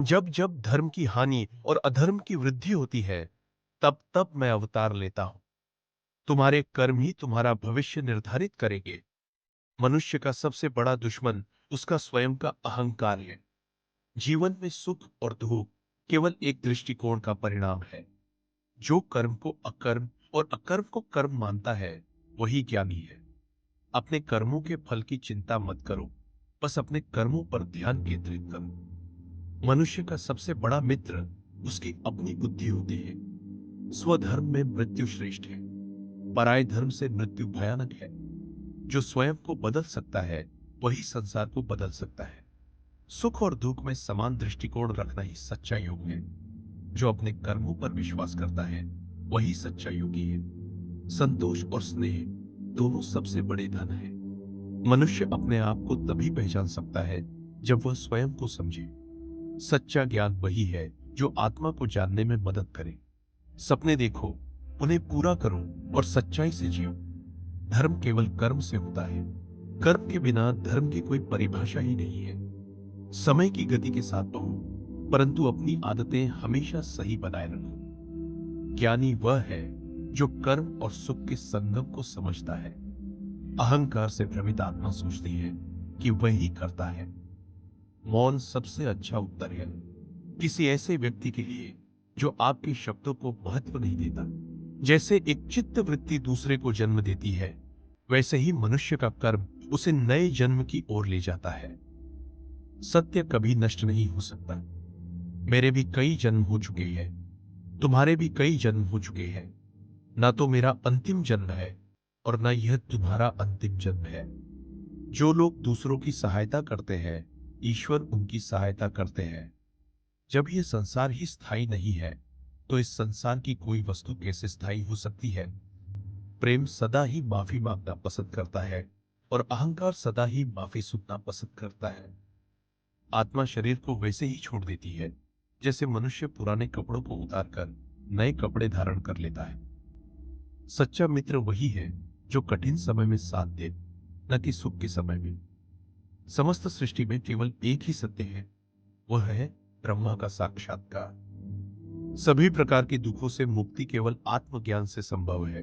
जब जब धर्म की हानि और अधर्म की वृद्धि होती है, तब तब मैं अवतार लेता हूं। तुम्हारे कर्म ही तुम्हारा भविष्य निर्धारित करेंगे। मनुष्य का सबसे बड़ा दुश्मन उसका स्वयं का अहंकार है। जीवन में सुख और दुख केवल एक दृष्टिकोण का परिणाम है। जो कर्म को अकर्म और अकर्म को कर्म मानता है, वही ज्ञानी है। अपने कर्मों के फल की चिंता मत करो, बस अपने कर्मों पर ध्यान केंद्रित करो। मनुष्य का सबसे बड़ा मित्र उसकी अपनी बुद्धि होती है। स्वधर्म में मृत्यु श्रेष्ठ है, पराय धर्म से मृत्यु भयानक है। जो स्वयं को बदल सकता है, वही संसार को बदल सकता है। सुख और दुख में समान दृष्टिकोण रखना ही सच्चा योग है। जो अपने कर्मों पर विश्वास करता है, वही सच्चा योगी है। संतोष और स्नेह दोनों सबसे बड़े धन है। मनुष्य अपने आप को तभी पहचान सकता है जब वह स्वयं को समझे। सच्चा ज्ञान वही है जो आत्मा को जानने में मदद करे। सपने देखो, उन्हें पूरा करो और सच्चाई से जियो। धर्म केवल कर्म से होता है। कर्म के बिना धर्म की कोई परिभाषा ही नहीं है। समय की गति के साथ बहो, परंतु अपनी आदतें हमेशा सही बनाए रखो। ज्ञानी वह है जो कर्म और सुख के संगम को समझता है। अहंकार से भ्रमित आत्मा सोचती है कि वही करता है। मौन सबसे अच्छा उत्तर है किसी ऐसे व्यक्ति के लिए जो आपके शब्दों को महत्व नहीं देता। जैसे एक चित्त वृत्ति दूसरे को जन्म देती है, वैसे ही मनुष्य का कर्म उसे नए जन्म की ओर ले जाता है। सत्य कभी नष्ट नहीं हो सकता। मेरे भी कई जन्म हो चुके हैं, तुम्हारे भी कई जन्म हो चुके हैं। ना तो मेरा अंतिम जन्म है और ना यह तुम्हारा अंतिम जन्म है। जो लोग दूसरों की सहायता करते हैं, ईश्वर उनकी सहायता करते हैं। जब यह संसार ही स्थायी नहीं है, तो इस संसार की कोई वस्तु कैसे स्थायी हो सकती है। प्रेम सदा ही माफी मांगना पसंद करता है और अहंकार सदा ही माफी सुनना पसंद करता है। आत्मा शरीर को वैसे ही छोड़ देती है जैसे मनुष्य पुराने कपड़ों को उतारकर नए कपड़े धारण कर लेता है। सच्चा मित्र वही है जो कठिन समय में साथ दे, न कि सुख के समय में। समस्त सृष्टि में केवल एक ही सत्य है, वह है ब्रह्मा का साक्षात्कार। सभी प्रकार के दुखों से मुक्ति केवल आत्मज्ञान से संभव है।